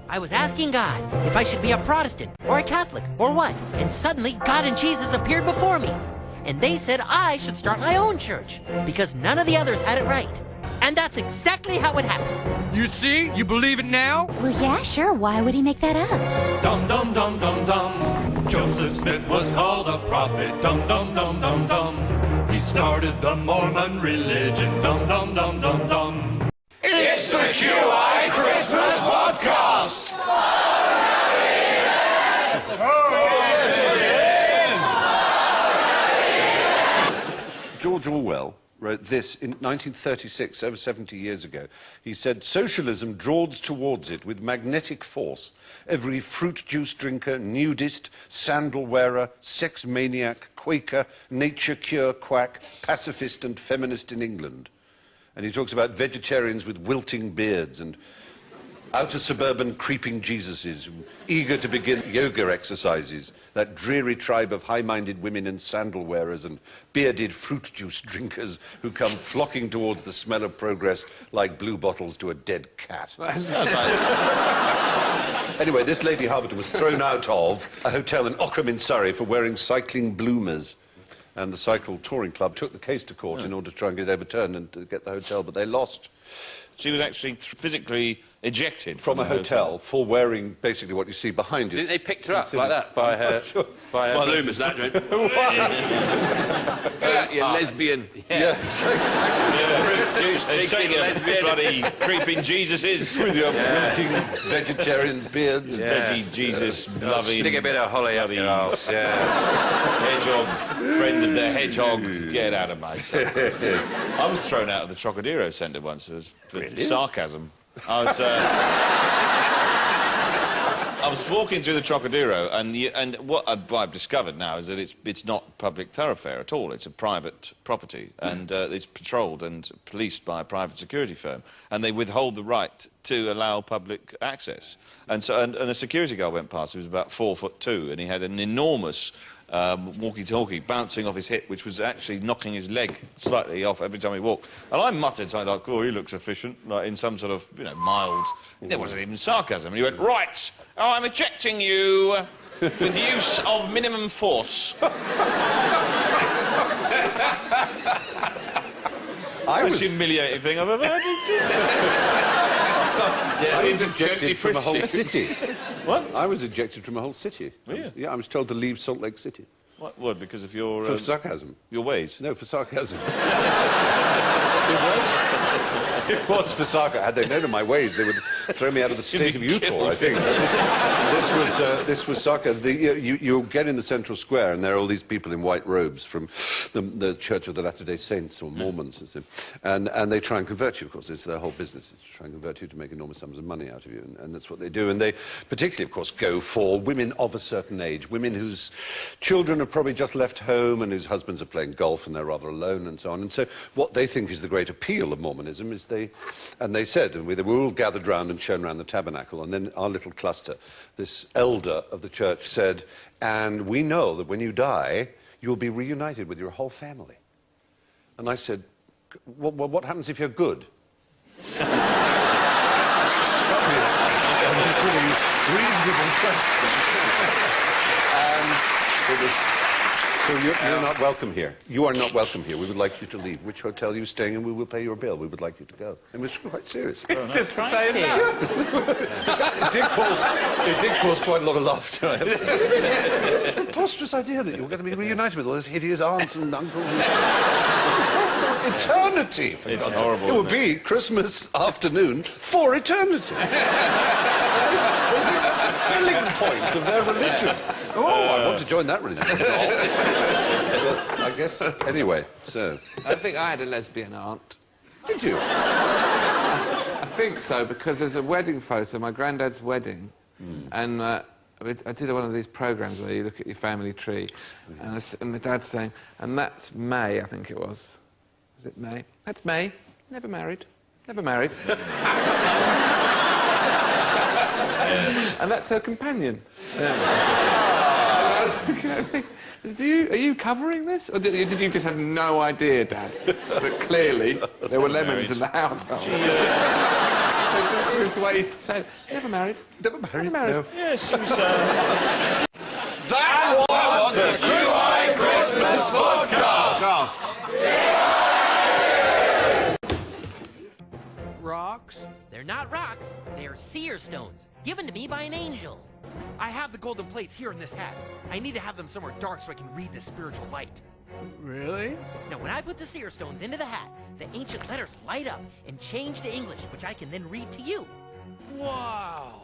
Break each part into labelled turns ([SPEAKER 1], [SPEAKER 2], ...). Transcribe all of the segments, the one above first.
[SPEAKER 1] I was asking God if I should be a Protestant or a Catholic or what, and suddenly God and Jesus appeared before me. And they said I should start my own church because none of the others had it right. And that's exactly how it happened.
[SPEAKER 2] You see? You believe it now?
[SPEAKER 3] Well, yeah, sure. Why would he make that up?
[SPEAKER 4] Dum dum dum dum dum. Joseph Smith was called a prophet. Dum dum dum dum dum. He started the Mormon religion. Dum dum dum dum dum.
[SPEAKER 5] It's the QI Christmas Podcast!
[SPEAKER 6] George Orwell wrote this in 1936, over 70 years ago. He said, "Socialism draws towards it with magnetic force every fruit juice drinker, nudist, sandal wearer, sex maniac, Quaker, nature cure quack, pacifist and feminist in England." And he talks about vegetarians with wilting beards and outer suburban creeping Jesuses, eager to begin yoga exercises, that dreary tribe of high-minded women and sandal wearers and bearded fruit juice drinkers who come flocking towards the smell of progress like blue bottles to a dead cat. Anyway, this Lady Harberton was thrown out of a hotel in Ockham in Surrey for wearing cycling bloomers. And the Cycle Touring Club took the case to court in order to try and get it overturned and to get the hotel, but they lost.
[SPEAKER 7] She was actually physically ejected
[SPEAKER 6] from a hotel for wearing basically what you see behind you.
[SPEAKER 8] Didn't they pick her up like that by her bloomers? That you lesbian.
[SPEAKER 6] Yes, exactly.
[SPEAKER 7] Yes. They take your bloody creeping Jesuses
[SPEAKER 6] with your wilting vegetarian beards.
[SPEAKER 7] Veggie Jesus loving.
[SPEAKER 8] Stick a bit of holly up your arse.
[SPEAKER 7] Hedgehog, friend of the hedgehog. Get out of my sight. I was thrown out of the Trocadero Centre once. For sarcasm. I was walking through the Trocadero, and what I've discovered now is that it's not public thoroughfare at all. It's a private property, and it's patrolled and policed by a private security firm, and they withhold the right to allow public access. And so, and a security guard went past who was about 4'2", and he had an enormous walkie-talkie bouncing off his hip, which was actually knocking his leg slightly off every time he walked. And I muttered something like, "Oh, he looks efficient," like in some sort of, you know, mild... There wasn't even sarcasm. And he went, "Right, I'm ejecting you for the use of minimum force." Most humiliating thing I've ever heard.
[SPEAKER 6] I was ejected from a whole city.
[SPEAKER 7] What?
[SPEAKER 6] I was ejected from a whole city.
[SPEAKER 7] Yeah.
[SPEAKER 6] Yeah, I was told to leave Salt Lake City.
[SPEAKER 7] What? Because of your...
[SPEAKER 6] For sarcasm.
[SPEAKER 7] Your ways?
[SPEAKER 6] No, for sarcasm. It was for sarcasm. Had they known of my ways, they would throw me out of the state of Utah, I think. This was sarcasm. You get in the central square, and there are all these people in white robes from the Church of the Latter-day Saints, or Mormons, and they try and convert you, of course. It's their whole business, is to try and convert you to make enormous sums of money out of you, and that's what they do. And they particularly, of course, go for women of a certain age, women whose children have probably just left home and whose husbands are playing golf and they're rather alone and so on. And so what they think is the great appeal of Mormonism is they said, and we were all gathered round and shown around the tabernacle, and then our little cluster, this elder of the church said, "And we know that when you die, you'll be reunited with your whole family." And I said, what happens if you're good? Pretty reasonable question. It was... So you're not welcome here. You are not welcome here. We would like you to leave. Which hotel are you staying in? We will pay your bill. We would like you to go. And it was quite serious.
[SPEAKER 8] It's just saying that.
[SPEAKER 6] It did cause quite a lot of laughter. It's a preposterous idea that you were going to be reunited with all those hideous aunts and uncles. Eternity.
[SPEAKER 7] It's horrible.
[SPEAKER 6] It would be Christmas afternoon for eternity. That's a selling point of their religion. Oh, I want to join that religion. But I guess, anyway, so...
[SPEAKER 9] I think I had a lesbian aunt.
[SPEAKER 6] Did you?
[SPEAKER 9] I think so, because there's a wedding photo, my granddad's wedding, and I did one of these programmes where you look at your family tree, and my dad's saying, "And that's May," I think it was. Was it May? That's May. Never married. Never married. Yes. And that's her companion. Are you covering this? Or did you just have no idea, Dad, that clearly there were lemons in the household? This is what you say. Never married.
[SPEAKER 6] Never married, no.
[SPEAKER 7] Yes, he was,
[SPEAKER 5] That was the QI Christmas Podcast.
[SPEAKER 2] Rocks?
[SPEAKER 1] They're not rocks, they're seer stones, given to me by an angel.
[SPEAKER 2] I have the golden plates here in this hat. I need to have them somewhere dark so I can read the spiritual light. Really?
[SPEAKER 1] Now, when I put the seer stones into the hat, the ancient letters light up and change to English, which I can then read to you.
[SPEAKER 2] Wow!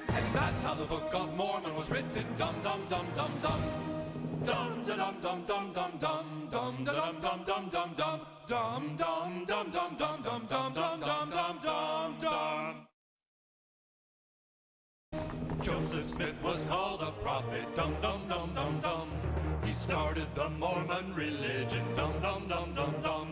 [SPEAKER 4] And that's how the Book of Mormon was written. Dum dum dum dum dum. Dum da dum dum dum dum dum. Dum da dum dum dum dum dum. Dum dum dum dum dum dum dum dum dum dum dum dum. Joseph Smith was called a prophet. Dum dum dum dum dum. He started the Mormon religion. Dum dum dum dum dum.